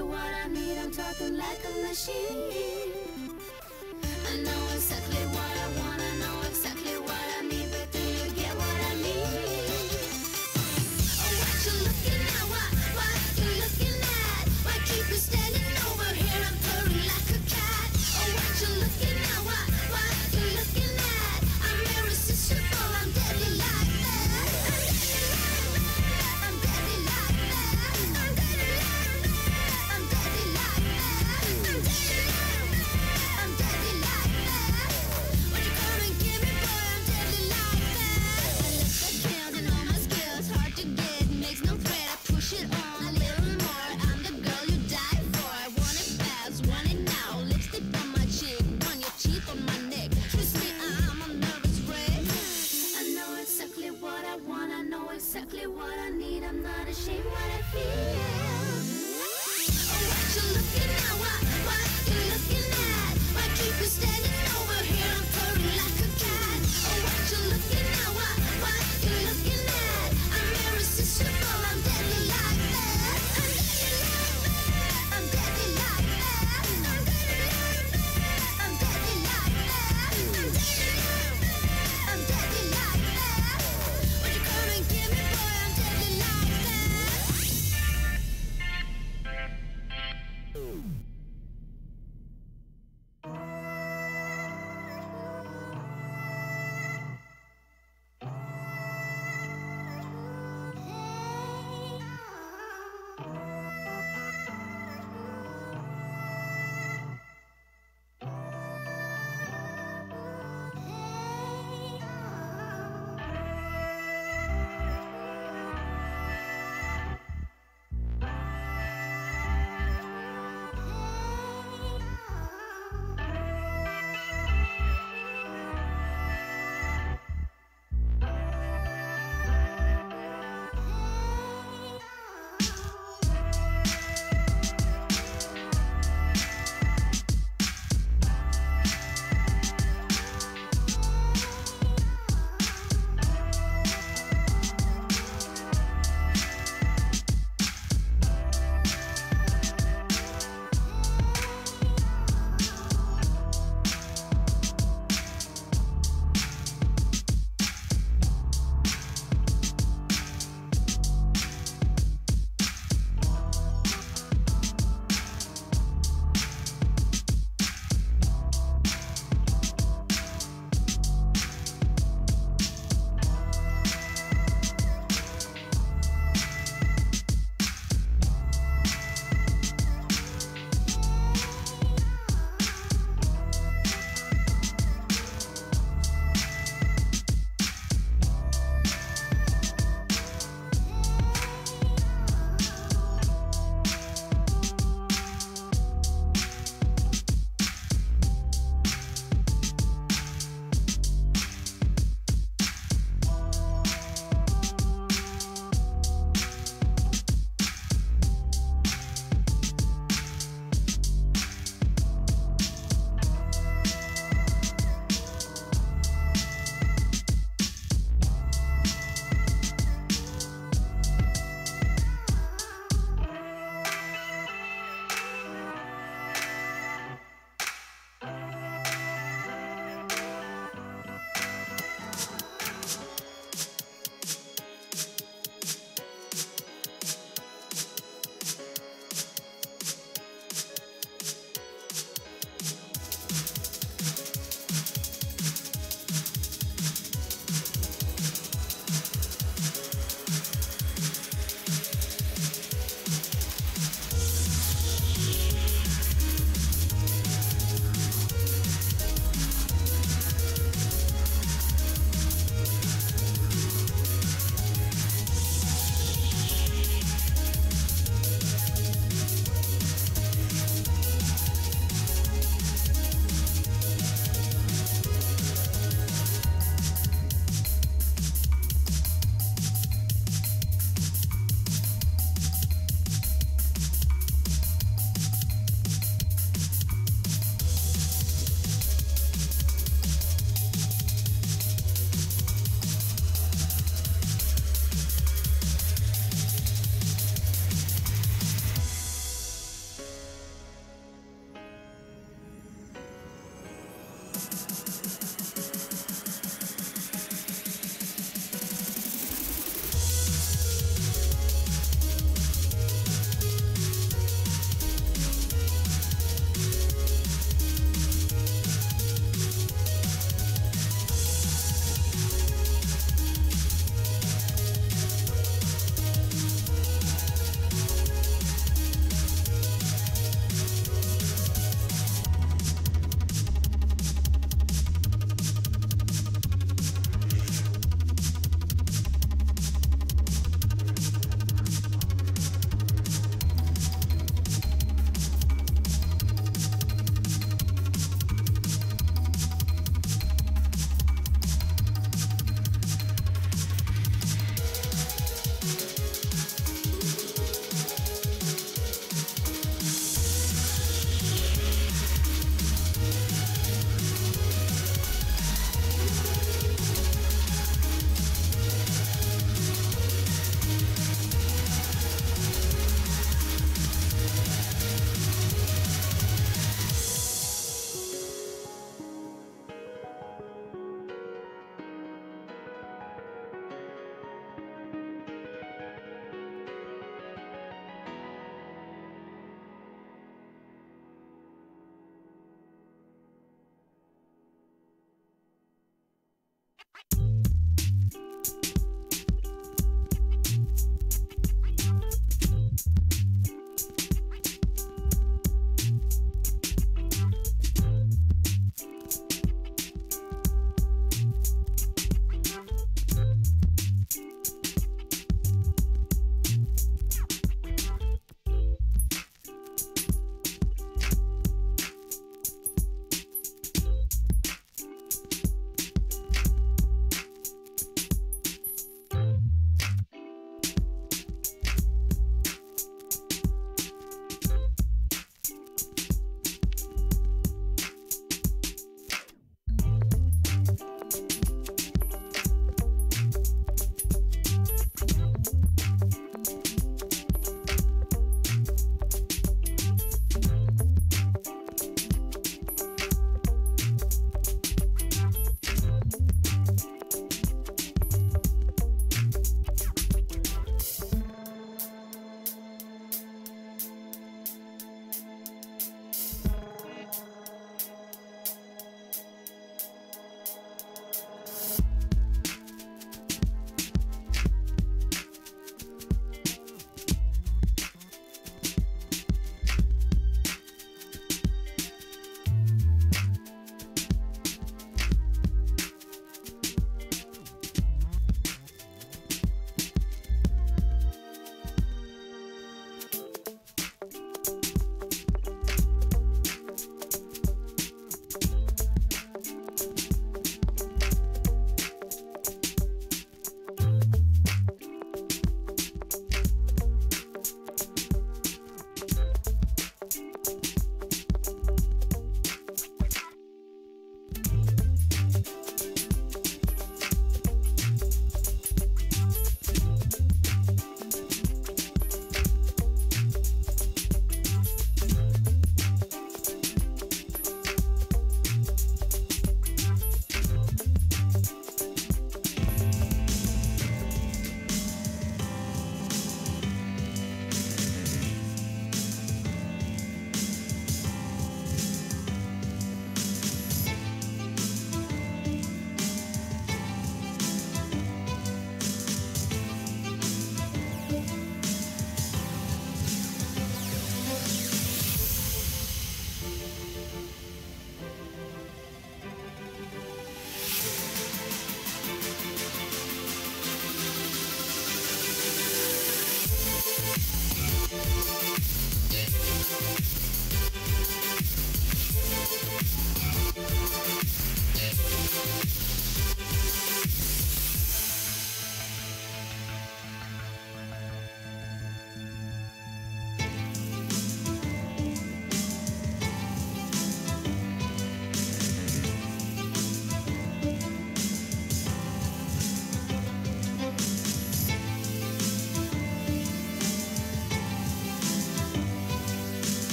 exactly what I need. I'm talking like a machine. I know exactly what I want. I know exactly what I need. But do you get what I mean? Oh, what you looking at? What you looking at? Why keep you standing over here? I'm purring like a cat. Oh, what you looking at? What you looking at? I'm irresistible. I'm deadly like that. I'm deadly like that. I'm deadly like that. I'm deadly like that. I'm deadly like that. I'm deadly like that.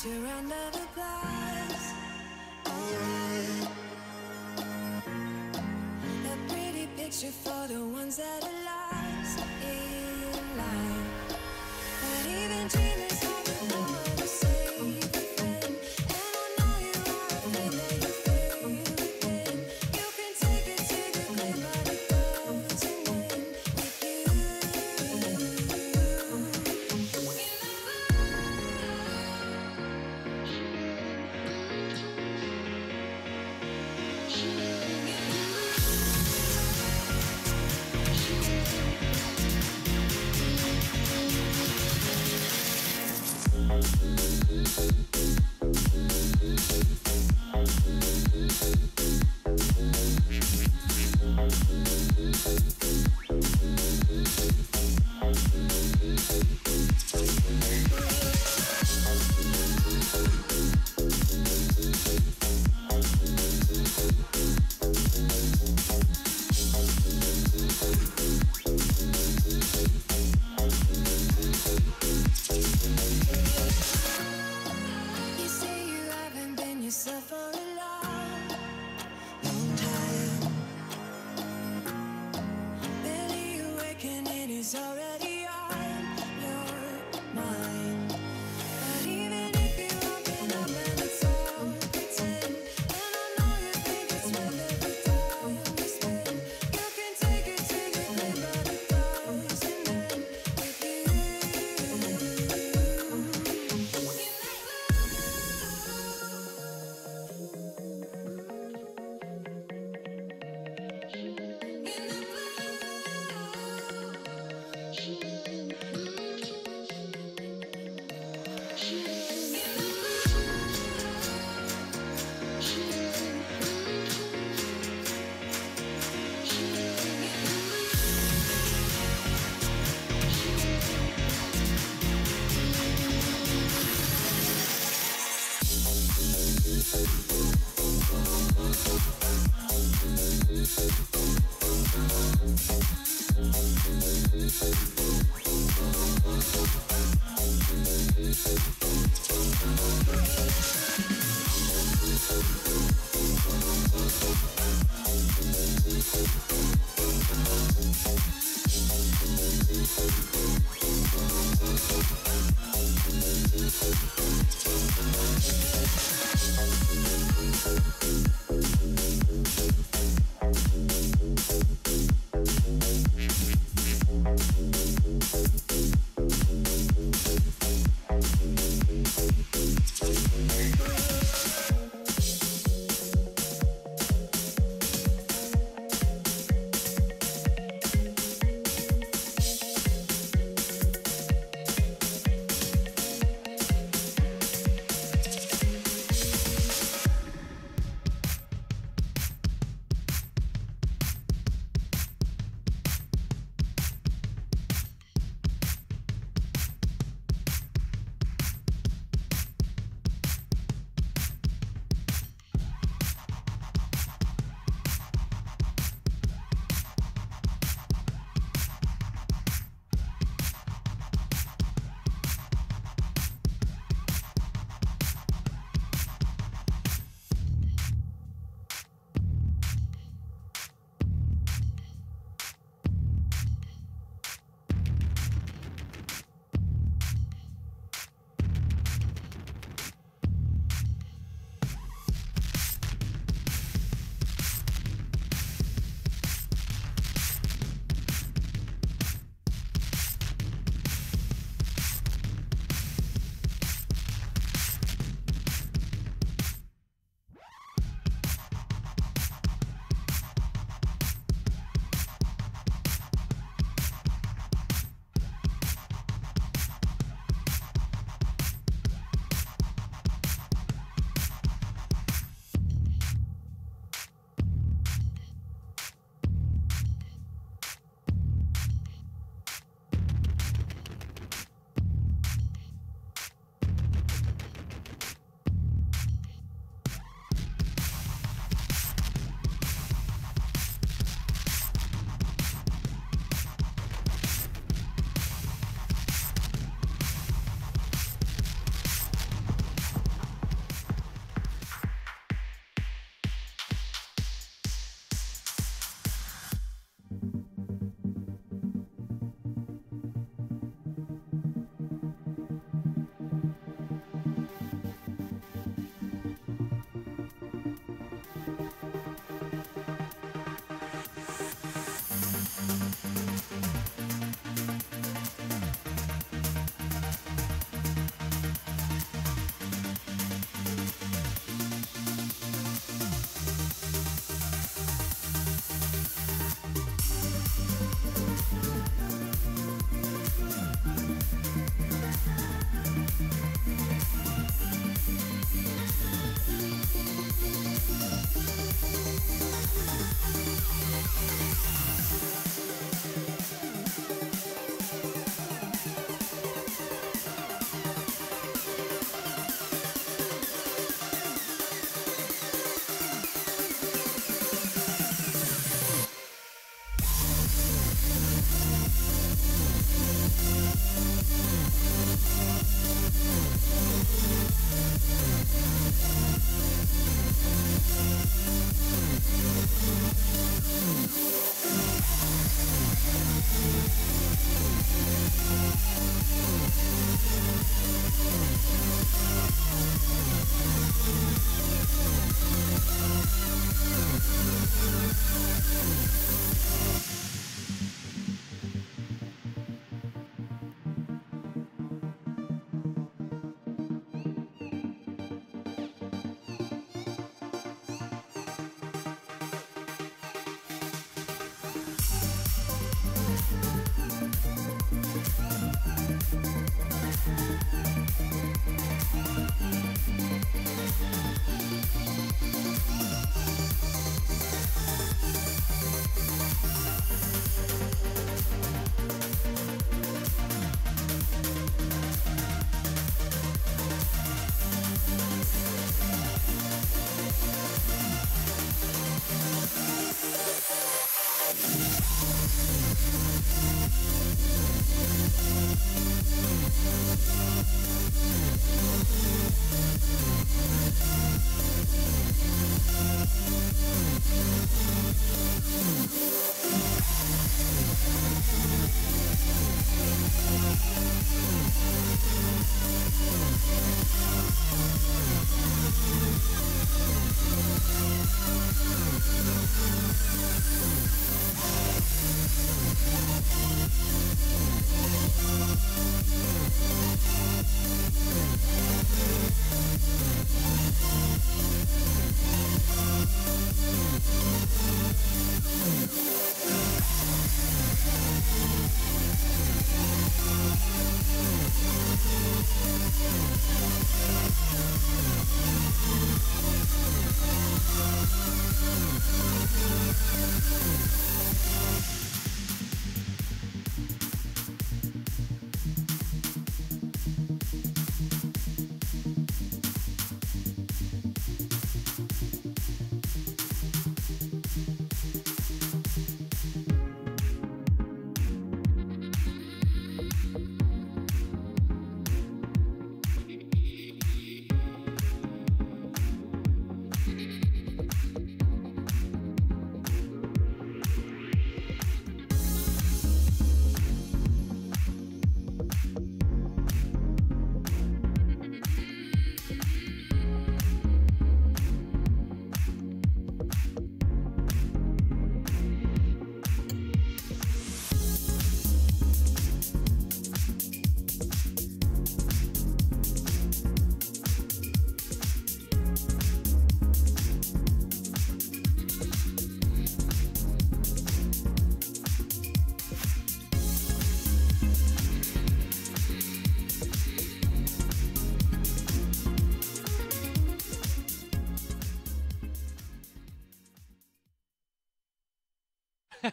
You're under the glass. Alright. A pretty picture for the ones that are lost in life. But even dreamers have the power to save a friend. And I know you are a friend that you feel within. You can take it to the grave, but it doesn't end with you.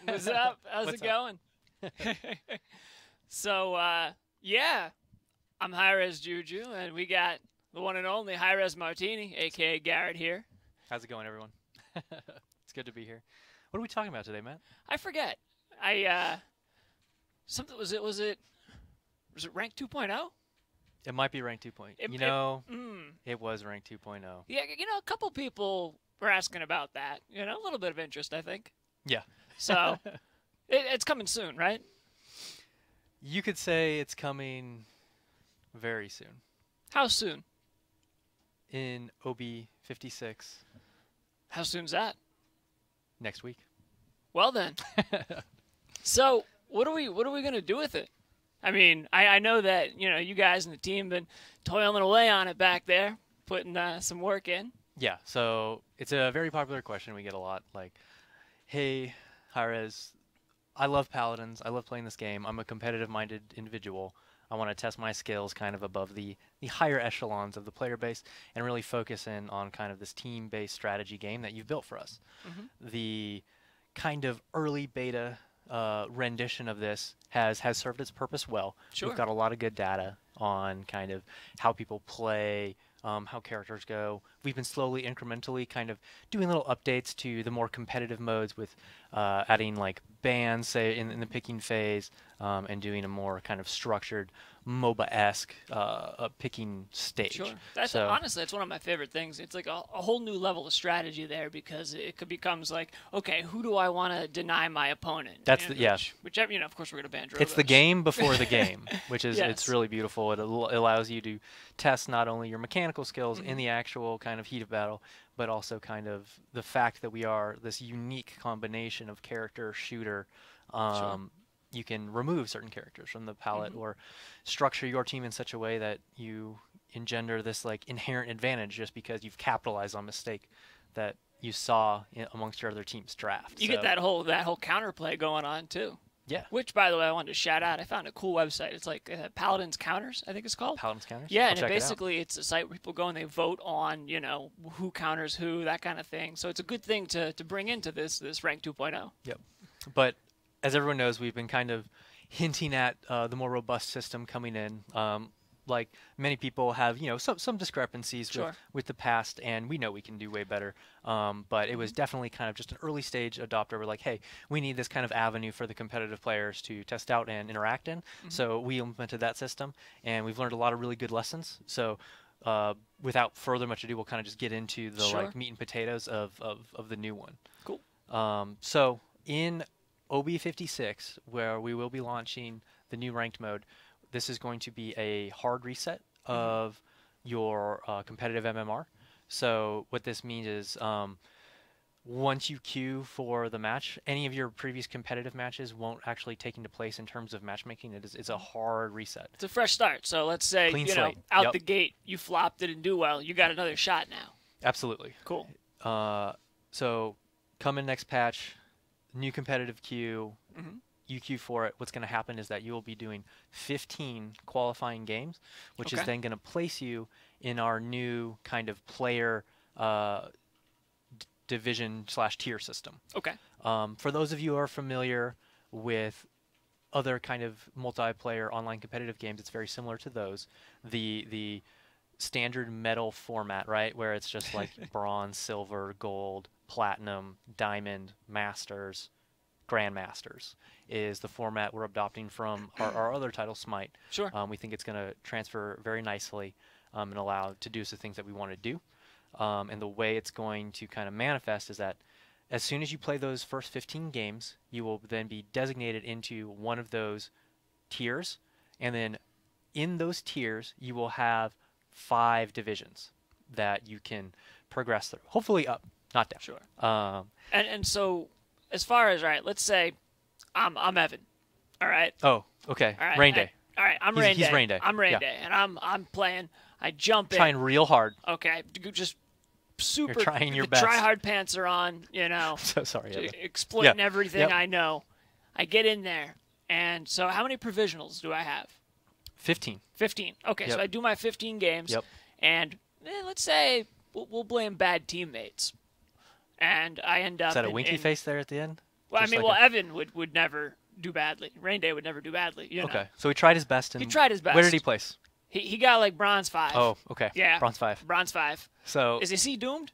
What's up? How's What's it going? So, yeah, I'm Hi-Rez Juju, and we got the one and only Hi-Rez Martini, a.k.a. Garrett here. How's it going, everyone? It's good to be here. What are we talking about today, Matt? I forget. Something was it ranked 2.0? It might be ranked 2.0. It was ranked 2.0. Yeah, a couple people were asking about that. A little bit of interest, I think. Yeah. So, it's coming soon, right? You could say it's coming very soon. How soon? In OB 56 How soon's that? next week. Well then. So, what are we going to do with it? I mean, I know that, you guys and the team been toiling away on it back there, putting some work in. Yeah, so it's a very popular question we get a lot. Like, hey, Hi-Rez, I love Paladins. I love playing this game. I'm a competitive-minded individual. I want to test my skills kind of above the higher echelons of the player base and really focus in on kind of this team-based strategy game that you've built for us. Mm-hmm. The kind of early beta rendition of this has served its purpose well. Sure. We've got a lot of good data on kind of how people play, how characters go. We've been slowly, incrementally kind of doing little updates to the more competitive modes with adding like bans, say, in the picking phase, and doing a more kind of structured MOBA-esque picking stage. Sure. Honestly, that's one of my favorite things. It's like a whole new level of strategy there because it becomes like, okay, who do I want to deny my opponent? That's whichever, of course we're going to ban Drogos. It's the game before the game, which is Yes. It's really beautiful. It allows you to test not only your mechanical skills Mm-hmm. in the actual kind of heat of battle, but also kind of the fact that we are this unique combination of character shooter. Sure. You can remove certain characters from the palette Mm-hmm. or structure your team in such a way that you engender this like inherent advantage just because you've capitalized on mistake that you saw amongst your other team's draft. You get that whole counterplay going on too. Yeah. Which, by the way, I wanted to shout out. I found a cool website. It's like Paladins Counters, I think it's called. Paladins Counters? Yeah, I'll and check it out. basically it's a site where people go and they vote on, who counters who, that kind of thing. So it's a good thing to bring into this rank 2.0. Yep. But as everyone knows, we've been kind of hinting at the more robust system coming in. Like many people have, some discrepancies Sure. with the past, and we know we can do way better. But it was definitely kind of just an early stage adopter. We're like, hey, we need this kind of avenue for the competitive players to test out and interact in. Mm-hmm. So we implemented that system, and we've learned a lot of really good lessons. So without further much ado, we'll kind of just get into the Sure. like meat and potatoes of the new one. Cool. So in OB56, where we will be launching the new ranked mode, this is going to be a hard reset of your competitive MMR. So what this means is once you queue for the match, any of your previous competitive matches won't actually take into place in terms of matchmaking. It's a hard reset. It's a fresh start. So let's say, Clean slate. out Yep. the gate, you flopped, didn't do well. You got another shot now. Absolutely. Cool. So come in next patch, new competitive queue. Mm-hmm. You queue for it. What's going to happen is that you will be doing 15 qualifying games, which is Okay. then going to place you in our new kind of player division/tier system. Okay. For those of you who are familiar with other kind of multiplayer online competitive games, it's very similar to those. The standard medal format, right, where it's just like bronze, silver, gold, platinum, diamond, masters, grandmasters is the format we're adopting from our other title, Smite. Sure. We think it's going to transfer very nicely and allow to do the things that we want to do. And the way it's going to kind of manifest is that as soon as you play those first 15 games, you will then be designated into one of those tiers. And then in those tiers, you will have 5 divisions that you can progress through. Hopefully up, not down. Sure. And so as far as, all right, let's say I'm Evan. All right. Oh, okay. All right. Rain Day. All right. I'm He's- Rain he's Day. Rain Day. I'm Rain Yeah. Day, and I'm playing. I jump in. Trying real hard. Okay. Just super. You're trying your the best. Try hard pants are on. So sorry, Evan. Exploiting Yeah. everything Yep. I know. I get in there, and so how many provisionals do I have? 15. 15. Okay, Yep. so I do my 15 games, Yep. and let's say we'll blame bad teammates, and I end up. Is that a winky face there at the end? Well, I Just mean, like Evan would never do badly. Rain Day would never do badly. You know? Okay, so he tried his best. And He tried his best. Where did he place? He got like bronze 5. Oh, okay. Yeah. Bronze 5. Bronze 5. So Is he doomed?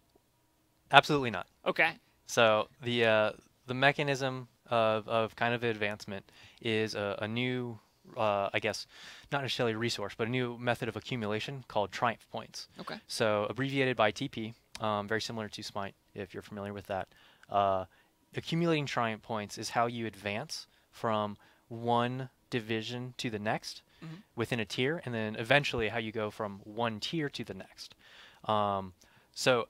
absolutely not. Okay. So the mechanism of kind of advancement is a new, I guess, not necessarily a resource, but a new method of accumulation called triumph points. Okay. So abbreviated by TP, very similar to Smite, if you're familiar with that. Accumulating triumph points is how you advance from one division to the next within a tier, and then eventually how you go from one tier to the next. So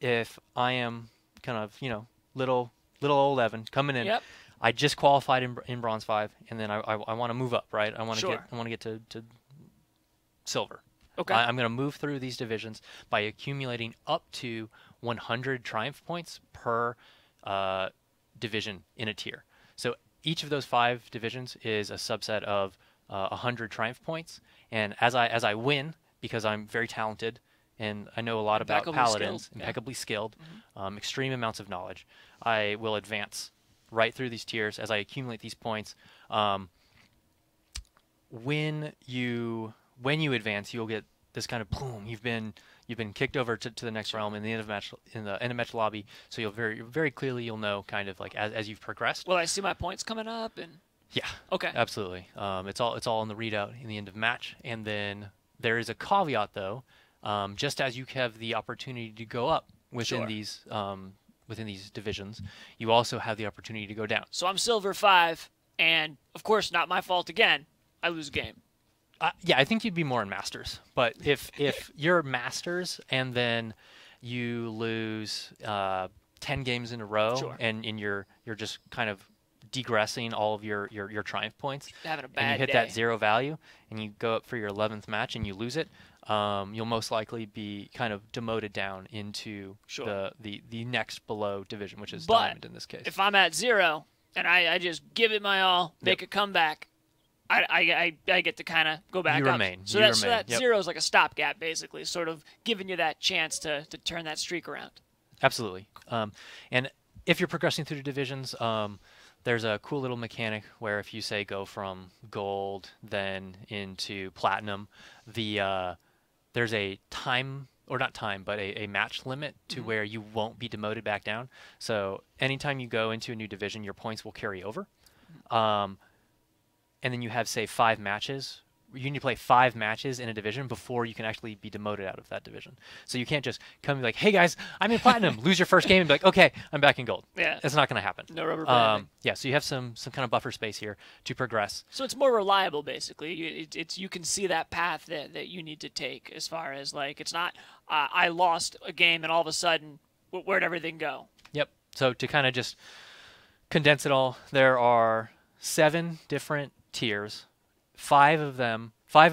if I am kind of, little old Evan coming in, Yep. I just qualified in bronze 5, and then I want to move up, right? I want to Sure. get to silver. Okay. I'm going to move through these divisions by accumulating up to 100 triumph points per division in a tier. So each of those 5 divisions is a subset of 100 triumph points, and as I win, because I'm very talented and I know a lot about Impeccably Paladins, skilled, yeah. impeccably skilled, extreme amounts of knowledge, I will advance right through these tiers as I accumulate these points. When you advance, you'll get this kind of boom. You've been kicked over to the next realm in the end of match lobby. So you'll very clearly you'll know kind of like as you've progressed. Will I see my points coming up? And Yeah. okay. Absolutely. It's all in the readout in the end of match, and then there is a caveat though. Just as you have the opportunity to go up within Sure. within these divisions, you also have the opportunity to go down. So I'm silver 5, and of course, not my fault again. I lose a game. Yeah, I think you'd be more in Masters. But if you're Masters and then you lose 10 games in a row, Sure. and you're just kind of degressing all of your triumph points, Having a and bad you hit day. that 0 value, and you go up for your 11th match and you lose it, you'll most likely be kind of demoted down into Sure. the next below division, which is But Diamond in this case. If I'm at 0 and I just give it my all, make a comeback, I get to kind of go back You up. remain. So You that remain. Yep. 0 is like a stopgap, basically, sort of giving you that chance to turn that streak around. Absolutely. And if you're progressing through the divisions, there's a cool little mechanic where if you say go from gold then into platinum, there's a time, or not time, but a match limit to where you won't be demoted back down. So anytime you go into a new division, your points will carry over. And then you have, say, 5 matches. You need to play 5 matches in a division before you can actually be demoted out of that division. So you can't just come and be like, hey, guys, I'm in platinum. Lose your first game and be like, okay, I'm back in gold. Yeah. That's not going to happen. No rubber banding. Yeah, so you have some kind of buffer space here to progress. So it's more reliable, basically. You can see that path that you need to take as far as, like, it's not I lost a game and all of a sudden, where'd everything go? Yep. So to kind of just condense it all, there are 7 different tiers. 5 of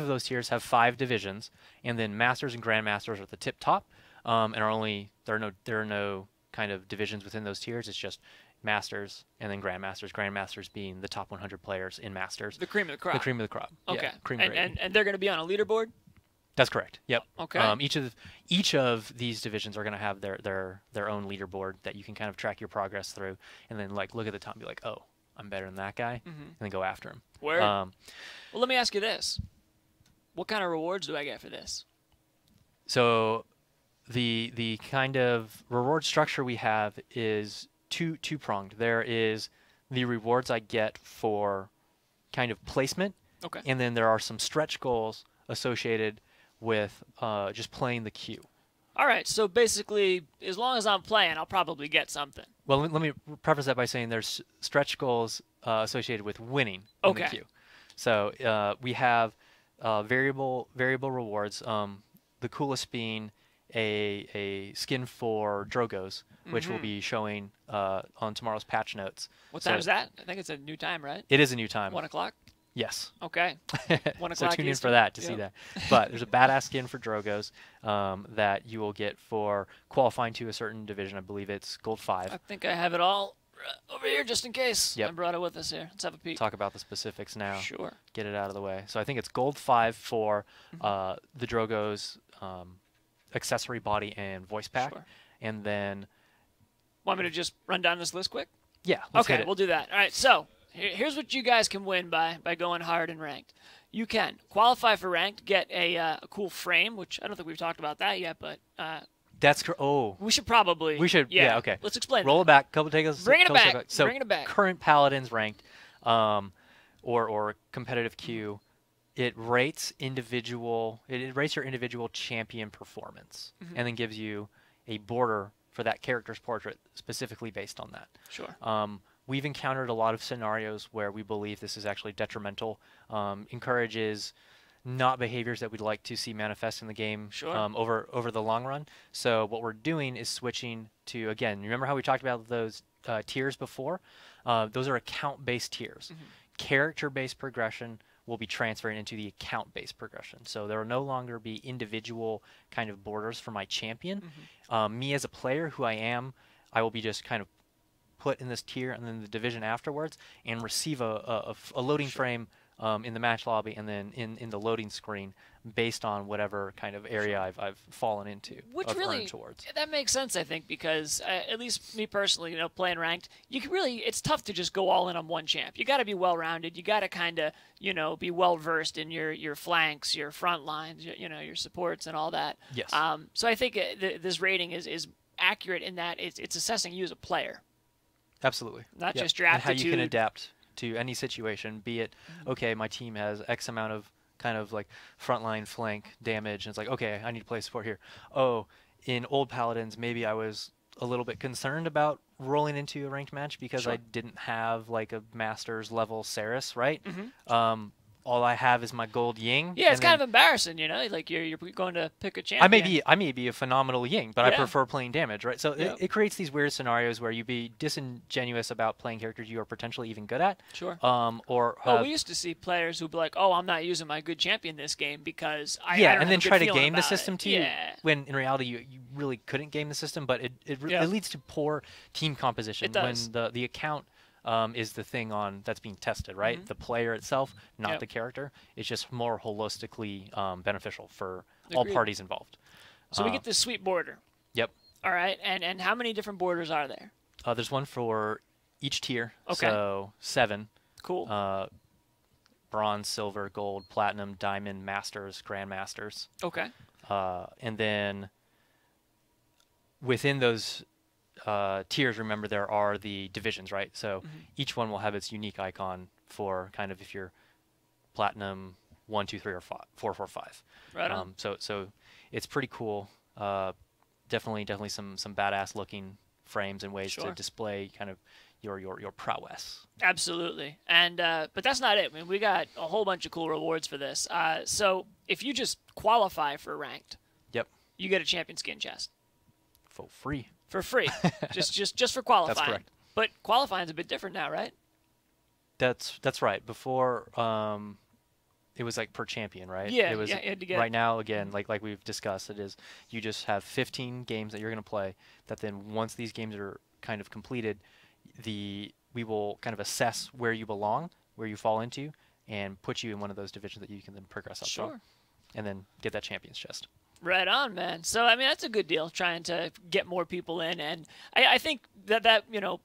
those tiers have 5 divisions, and then Masters and Grandmasters are at the tip top, and there are no kind of divisions within those tiers. It's just Masters and then Grandmasters. Grandmasters being the top 100 players in Masters. The cream of the crop. The cream of the crop. Okay. Yeah, cream and, grade. and they're going to be on a leaderboard? That's correct. Yep. Okay. Each of these divisions are going to have their own leaderboard that you can kind of track your progress through, and then like look at the top and be like, oh, I'm better than that guy, and then go after him. Word. Well, let me ask you this: what kind of rewards do I get for this? So, the kind of reward structure we have is two-pronged. There is the rewards I get for kind of placement, Okay. and then there are some stretch goals associated with just playing the queue. All right. So basically, as long as I'm playing, I'll probably get something. Well, let me preface that by saying there's stretch goals associated with winning in the Okay. queue. So we have variable rewards. The coolest being a skin for Drogos, which will be showing on tomorrow's patch notes. What So time is that? I think it's a new time, right? It is a new time. 1 o'clock. Yes. Okay. 1 So o'clock. tune in for Eastern. that to see Yep. that. But there's a badass skin for Drogos that you will get for qualifying to a certain division. I believe it's Gold 5. I think I have it all over here just in case. Yep. I brought it with us here. Let's have a peek. Talk about the specifics now. Sure. Get it out of the way. So I think it's Gold 5 for the Drogos accessory body and voice pack. Sure. And then, Want me to just run down this list quick? Yeah. Let's hit Okay, it. we'll do that. All right, so here's what you guys can win by going hard and ranked. You can qualify for ranked, get a cool frame, which I don't think we've talked about that yet, but That's oh. we should probably. We should. Yeah. Okay. Let's explain. Roll that. it back. Couple take us. Bring it couple step back. So Bring it back. current Paladins ranked, or competitive queue, it rates individual. It rates your individual champion performance, and then gives you a border for that character's portrait specifically based on that. Sure. We've encountered a lot of scenarios where we believe this is actually detrimental, encourages not behaviors that we'd like to see manifest in the game Sure. over the long run. So what we're doing is switching to, again, remember how we talked about those tiers before? Those are account-based tiers. Character-based progression will be transferring into the account-based progression. So there will no longer be individual kind of borders for my champion. Me as a player, who I am, I will be just kind of put in this tier and then the division afterwards, and receive a loading frame in the match lobby and then in the loading screen based on whatever kind of area I've fallen into. Which of really earned towards. that makes sense, I think, because at least me personally, playing ranked, you can really it's tough to just go all in on one champ. You got to be well rounded. You got to kind of be well versed in your flanks, your front lines, your supports and all that. Yes. So I think this rating is accurate in that it's assessing you as a player. Absolutely. Not Yep. just your and how you aptitude. can adapt to any situation, be it, okay, my team has X amount of kind of like frontline flank damage, and it's like, okay, I need to play support here. Oh, in old Paladins, maybe I was a little bit concerned about rolling into a ranked match because Sure. I didn't have like a master's level Saris, right? All I have is my gold Ying. Yeah, it's and kind then of embarrassing, like you're going to pick a champion. I may be a phenomenal Ying, but I Yeah. prefer playing damage, right? So Yep. it creates these weird scenarios where you be disingenuous about playing characters you are potentially even good at. Sure. Or Well, have- we used to see players who'd be like, "Oh, I'm not using my good champion this game because I yeah, don't and have then a good try to feeling game the about it." system too. Yeah, When in reality you really couldn't game the system, but it Yeah. leads to poor team composition It does. when the account is the thing that's being tested, right? The player itself, not Yep. the character. It's just more holistically beneficial for all Agreed. parties involved. so we get this sweet border. Yep. All right, and how many different borders are there? There's one for each tier. Okay. So 7. Cool. Bronze, silver, gold, platinum, diamond, masters, grandmasters. Okay. And then within those tiers, remember, there are the divisions, right? So each one will have its unique icon for kind of if you're platinum 1, 2, 3, or 5, 4, 4, 5. Right on. So it's pretty cool. Definitely some badass looking frames and ways Sure. to display kind of your prowess. Absolutely. And but that's not it. I mean, we got a whole bunch of cool rewards for this. So if you just qualify for ranked, Yep. you get a champion skin chest For free. for free, just for qualifying. correct. But qualifying's a bit different now, right? That's right. Before it was like per champion, right? Yeah, It was yeah, you had to get- right now again, like we've discussed, it is you just have 15 games that you're going to play. That then once these games are kind of completed, we will kind of assess where you belong, where you fall into, and put you in one of those divisions that you can then progress up Sure. from, and then get that champion's chest. Right on, man. So I mean, that's a good deal. Trying to get more people in, and I think that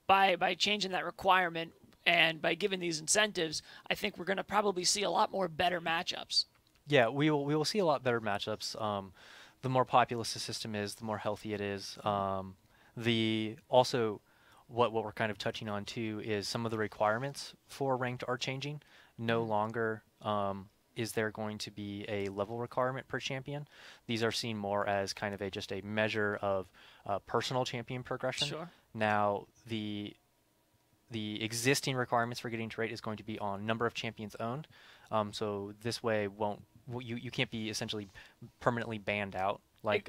by changing that requirement and by giving these incentives, I think we're going to probably see a lot more better matchups. Yeah, we will see a lot better matchups. The more populous the system is, the more healthy it is. What we're kind of touching on too is some of the requirements for ranked are changing. No longer is there going to be a level requirement per champion. These are seen more as kind of just a measure of personal champion progression. Sure. Now the existing requirements for getting to rate is going to be on number of champions owned. So this way you can't be essentially permanently banned out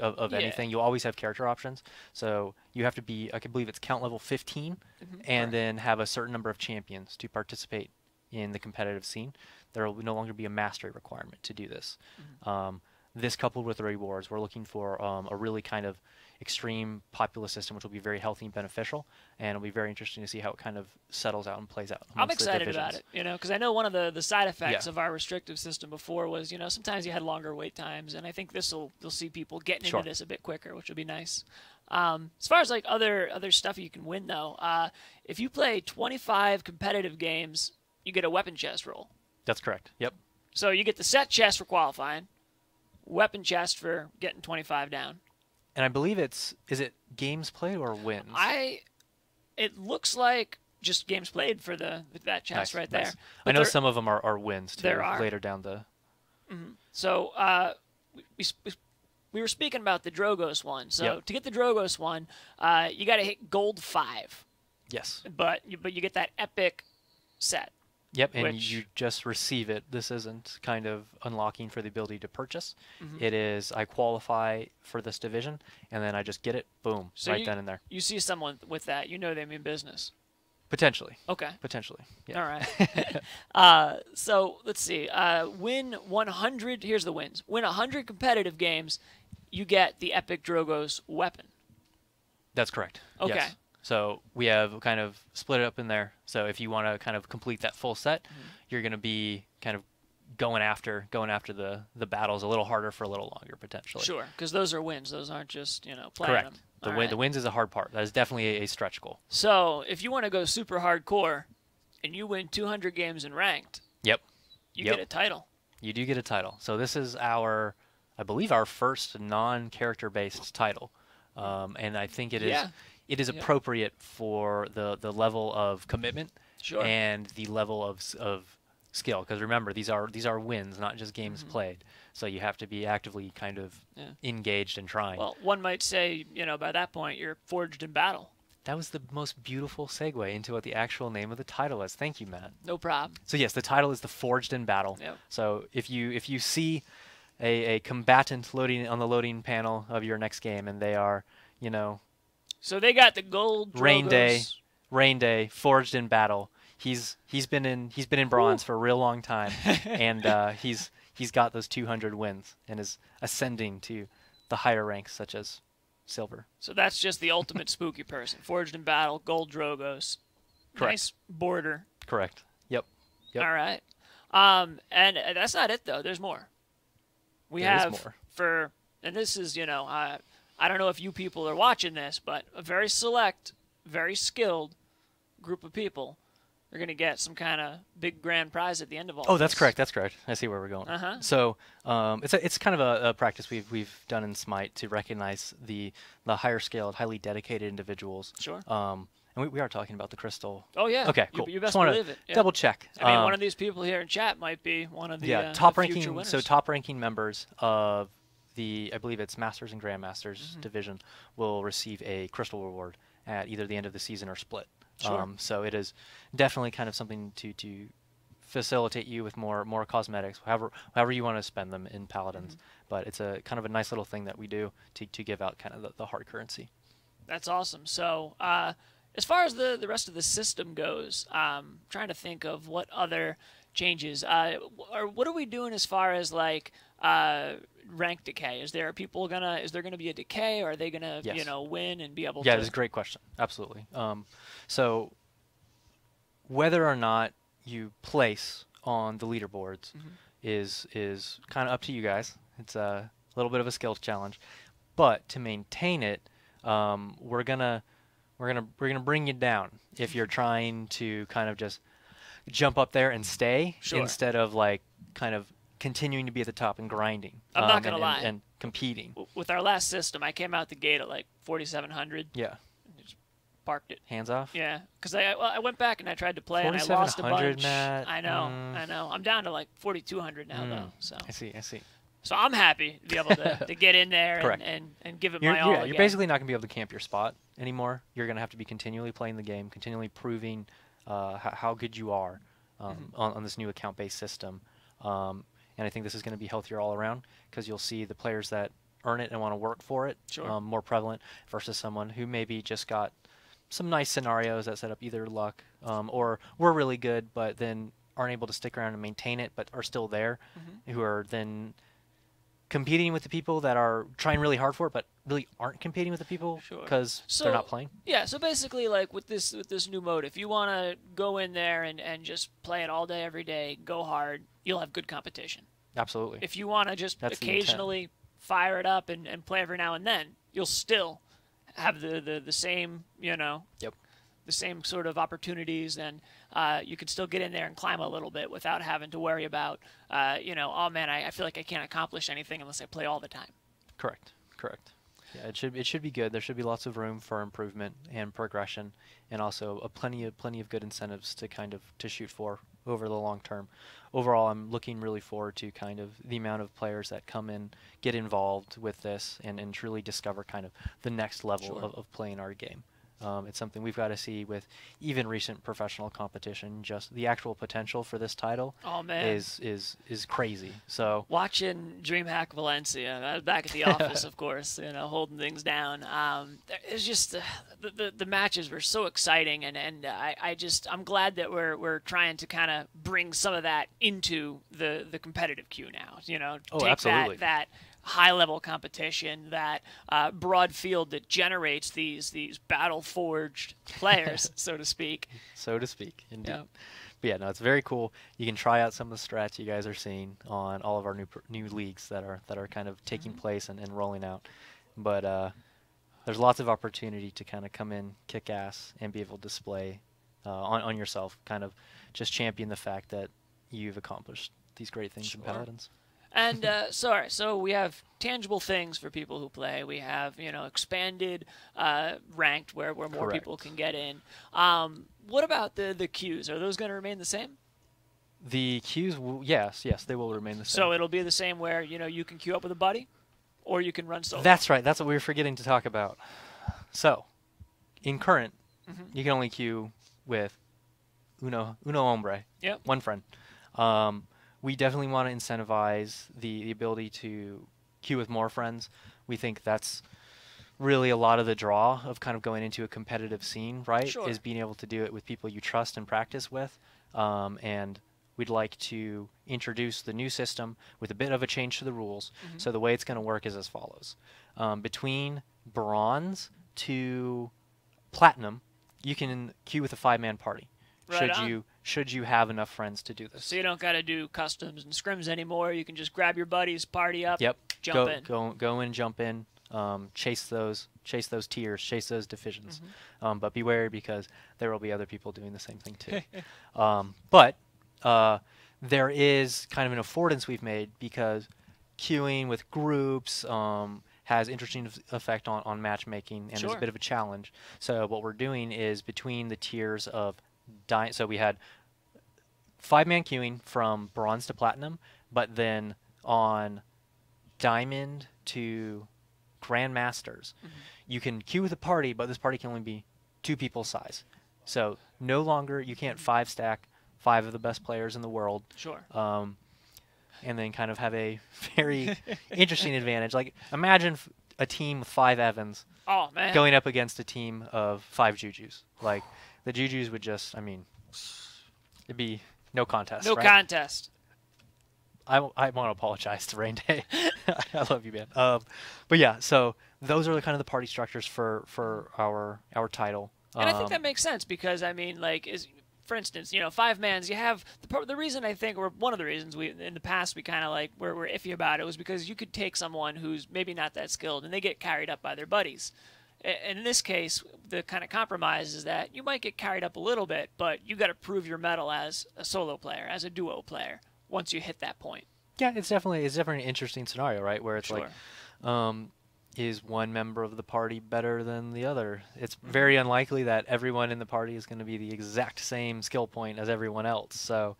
of Yeah. anything. You always have character options. So you have to be, I can believe it's count level 15, and then have a certain number of champions to participate in the competitive scene. There will no longer be a mastery requirement to do this. this coupled with the rewards, we're looking for a really kind of extreme populous system, which will be very healthy and beneficial, and it'll be very interesting to see how it kind of settles out and plays out. I'm excited about it, because I know one of the side effects Yeah. of our restrictive system before was, sometimes you had longer wait times, and I think you'll see people getting Sure. into this a bit quicker, which will be nice. As far as like other stuff you can win though, if you play 25 competitive games, you get a weapon chest roll. That's correct. Yep. So you get the set chest for qualifying, weapon chest for getting 25 down. And I believe is it games played or wins? It looks like just games played for that chest Nice, right nice. there. I But know there- some of them are wins too. there are. Later down the. So we were speaking about the Drogos one. So Yep. to get the Drogos one, you got to hit gold 5, Yes. but you get that epic set. Yep, and Which- you just receive it. This isn't kind of unlocking for the ability to purchase. Mm-hmm. It is I qualify for this division, and then I just get it, boom, So right then and there. You see someone with that, they mean business. Potentially. Okay. Potentially. Yeah. All right. So let's see. Win 100. Here's the wins. Win 100 competitive games, you get the epic Drogos weapon. That's correct. Okay. Yes. So we have kind of split it up in there. So if you want to kind of complete that full set, Mm-hmm. you're going to be kind of going after the battles a little harder for a little longer potentially. Sure, because those are wins. Those aren't just platinum. Correct. All The right. wins is a hard part. That is definitely a stretch goal. So if you want to go super hardcore, and you win 200 games in ranked, Yep. you Yep. get a title. You do get a title. So this is I believe our first non-character based title, and I think it is. Yeah. It is Yeah. appropriate for the level of commitment Sure. and the level of skill. Because remember, these are wins, not just games played. So you have to be actively kind of Mm-hmm. Yeah. engaged and trying. Well, one might say, by that point, you're forged in battle. That was the most beautiful segue into what the actual name of the title is. Thank you, Matt. No problem. So yes, the title is the Forged in Battle. Yep. So if you see a combatant loading on the loading panel of your next game, and they are, So they got the gold Rain Day, Drogos. Rain Day, Forged in Battle. He's been in bronze for a real long time, and he's got those 200 wins and is ascending to the higher ranks such as silver. So that's just the ultimate spooky person. Forged in battle, gold Drogos. Correct. Nice border. Correct. Yep. Yep. All right. And that's not it though. There's more. We There is have more. and this is, I don't know if you people are watching this, but a very select, very skilled group of people are going to get some kind of big grand prize at the end of all Oh, this. that's correct. That's correct. I see where we're going. Uh-huh. So it's kind of a practice we've done in Smite to recognize the higher scaled, highly dedicated individuals. Sure. And we are talking about the crystal. Oh, yeah. Okay, You- cool. You best Just wanna believe it. Yeah. double check. I mean, one of these people here in chat might be one of the top the future ranking. winners. So top ranking members of I believe it's Masters and Grandmasters Mm-hmm. division will receive a crystal reward at either the end of the season or split. Sure. So it is definitely kind of something to facilitate you with more cosmetics, however you want to spend them in Paladins. Mm-hmm. But it's a kind of a nice little thing that we do to give out kind of the hard currency. That's awesome. So, as far as the rest of the system goes, trying to think of what other changes. Or what are we doing as far as like rank decay? Is there gonna be a decay, or are they gonna Yes. win and be able Yeah, to? that's a great question. Absolutely. So whether or not you place on the leaderboards is kind of up to you guys. It's a little bit of a skills challenge, but to maintain it, we're gonna bring you down if you're trying to kind of just jump up there and stay Sure. instead of like kind of continuing to be at the top and grinding. I'm not gonna and, lie. and competing. With our last system, I came out the gate at like 4,700. Yeah, Parked it. hands off. Yeah, because I went back and I tried to play and I lost a 4,700, bunch. Matt. I know. I'm down to like 4,200 now though. So I see. so I'm happy to be able to get in there Correct. and give it You're, my all. you're again. basically not going to be able to camp your spot anymore. You're going to have to be continually playing the game, continually proving how good you are on this new account-based system. And I think this is going to be healthier all around because you'll see the players that earn it and want to work for it Sure. more prevalent versus someone who maybe just got some nice scenarios that set up either luck or were really good but then aren't able to stick around and maintain it but are still there, who are then competing with the people that are trying really hard for it, but really aren't competing with the people Sure. because they're not playing. Yeah, so basically, like with this new mode, if you want to go in there and just play it all day, every day, go hard, you'll have good competition. Absolutely. If you want to just That's the occasionally fire it up and play every now and then, you'll still have the same, Yep. the same sort of opportunities, and you can still get in there and climb a little bit without having to worry about, oh man, I feel like I can't accomplish anything unless I play all the time. Correct. Yeah, it should be good. There should be lots of room for improvement and progression, and also plenty of good incentives to shoot for over the long term. Overall, I'm looking really forward to kind of the amount of players that come in, get involved with this, and truly discover kind of the next level Sure. of playing our game. It's something we've got to see with even recent professional competition. Just the actual potential for this title Oh man, is crazy. So watching DreamHack Valencia, I was back at the office, of course, holding things down. It's just the matches were so exciting, and I'm glad that we're trying to kind of bring some of that into the competitive queue now. Take absolutely. that high level competition, that broad field that generates these battle forged players, so to speak. So to speak, indeed. Yeah. But yeah, no, it's very cool. You can try out some of the strats you guys are seeing on all of our new leagues that are kind of taking place and rolling out. But there's lots of opportunity to kind of come in, kick ass, and be able to display on yourself, kind of just champion the fact that you've accomplished these great things in Sure. Paladins. And so we have tangible things for people who play. We have expanded ranked where more Correct. people can get in. What about the queues? Are those going to remain the same? The queues, yes, they will remain the same. So it'll be the same where you can queue up with a buddy, or you can run solo. That's right. That's what we were forgetting to talk about. So, in current, you can only queue with uno hombre, Yep. one friend. We definitely want to incentivize the ability to queue with more friends. We think that's really a lot of the draw of kind of going into a competitive scene, right? Sure. Is being able to do it with people you trust and practice with. And we'd like to introduce the new system with a bit of a change to the rules. So the way it's going to work is as follows. Between bronze to platinum, you can queue with a 5-man party. Right Should you have enough friends to do this? So you don't got to do customs and scrims anymore. You can just grab your buddies, party up, Yep. jump in. Go in, jump in, chase those tiers, chase those divisions. But be wary because there will be other people doing the same thing too. But there is kind of an affordance we've made because queuing with groups has interesting effect on matchmaking and is Sure. a bit of a challenge. So what we're doing is between the tiers of so we had 5-man queuing from bronze to platinum, but then on diamond to grandmasters, you can queue with a party, but this party can only be 2 people size. So no longer you can't 5-stack 5 of the best players in the world. Sure. And then kind of have a very interesting advantage. Like imagine a team with 5 Evans Oh man. going up against a team of 5 Jujus. Like the Jujus would just, it'd be no contest. No right? contest. I want to apologize to Rain Day. I love you, man. But yeah, so those are kind of the party structures for our title. And I think that makes sense because for instance, 5-mans. You have the reason I think, or one of the reasons we in the past we kind of we're iffy about it was because you could take someone who's maybe not that skilled and they get carried up by their buddies. And in this case, the kind of compromise is that you might get carried up a little bit, but you got to prove your mettle as a solo player, as a duo player, once you hit that point. Yeah, it's definitely an interesting scenario, right? Where it's Sure. is one member of the party better than the other? It's very unlikely that everyone in the party is going to be the exact same skill point as everyone else. So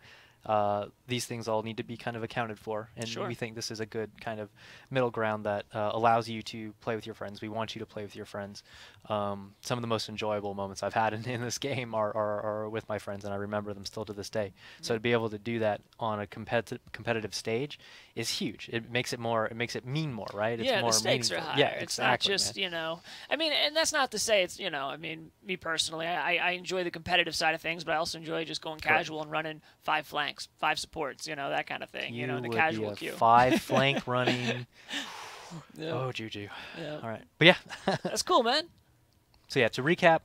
these things all need to be kind of accounted for, and Sure. we think this is a good kind of middle ground that allows you to play with your friends. We want you to play with your friends. Some of the most enjoyable moments I've had in this game are with my friends, and I remember them still to this day. So to be able to do that on a competitive stage is huge. It makes it more. It makes it mean more, right? It's Yeah, more the stakes are meaningful. higher. Yeah, It's not exactly, just, man. I mean, and that's not to say it's, I mean, me personally, I enjoy the competitive side of things, but I also enjoy just going casual and running 5 flanks, 5 supports, that kind of thing, You in the would casual be a queue. 5 flank running. Yeah. Oh, Juju. Yeah. All right, but yeah. That's cool, man. So yeah, to recap,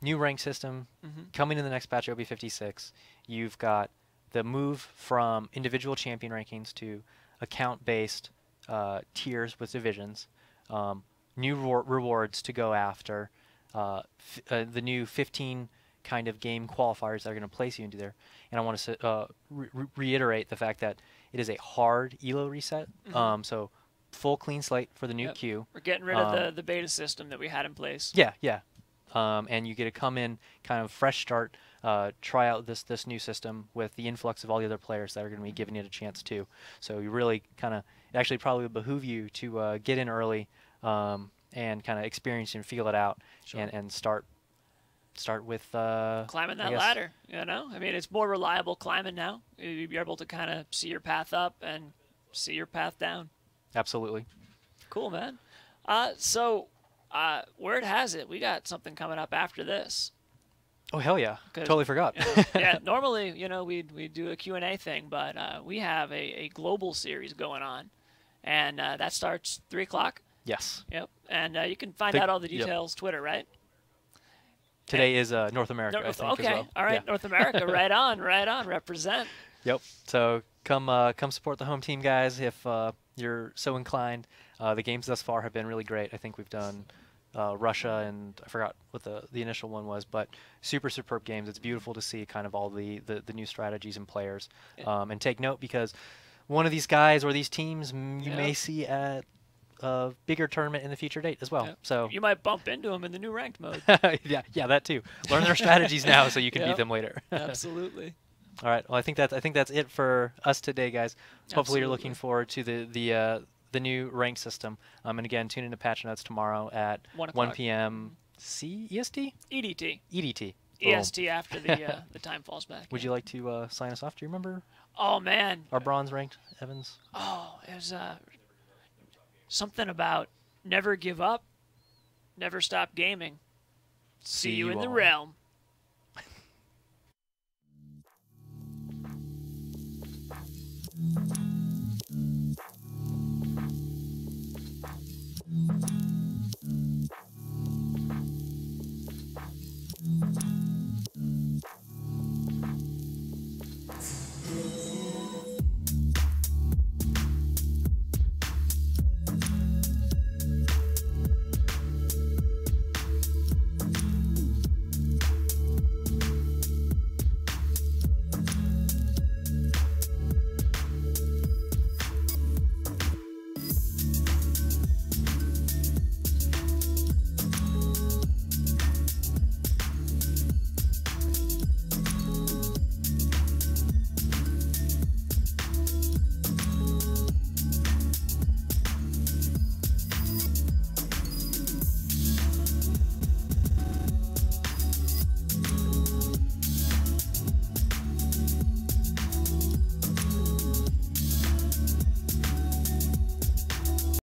new rank system Mm-hmm. coming in the next patch, OB56. You've got the move from individual champion rankings to account-based tiers with divisions. New rewards to go after. The new 15 kind of game qualifiers that are going to place you into there. And I want to reiterate the fact that it is a hard ELO reset. Mm-hmm. So full clean slate for the new Yep. queue. We're getting rid of the beta system that we had in place. Yeah, yeah. And you get to come in, kind of fresh start, try out this new system with the influx of all the other players that are going to be giving it a chance too. So you really kind of, it actually probably would behoove you to get in early and kind of experience and feel it out, Sure. and start with Climbing I that guess- ladder, I mean, it's more reliable climbing now. You're able to kind of see your path up and see your path down. Absolutely. Cool, man. So, word has it, we got something coming up after this. Oh hell yeah! 'Cause- Totally forgot. Yeah, normally, we do a Q&A thing, but we have a global series going on, and that starts 3 o'clock. Yes. Yep, and you can find Think- out all the yep. details, Twitter, right? Today is North America, I think, okay, as well. all right, Yeah. North America, right on, represent. Yep. So come support the home team, guys, if you're so inclined. The games thus far have been really great. I think we've done Russia, and I forgot what the initial one was, but superb games. It's beautiful to see kind of all the new strategies and players. And take note, because one of these guys or these teams you may see at a bigger tournament in the future date as well. Yep. So You might bump into them in the new ranked mode. yeah, that too. Learn their strategies now so you can beat Yep. them later. Absolutely. All right. Well, I think that's it for us today, guys. Hopefully, you're looking Absolutely. forward to the new rank system. And again, tune into Patch Notes tomorrow at 1 1 o'clock. p.m. EST? EDT. EDT. Boom. EST after the time falls back. Would you like to sign us off? Do you remember Oh, man. our bronze ranked Evans? Oh, it was something about never give up, never stop gaming. See you in the all. realm.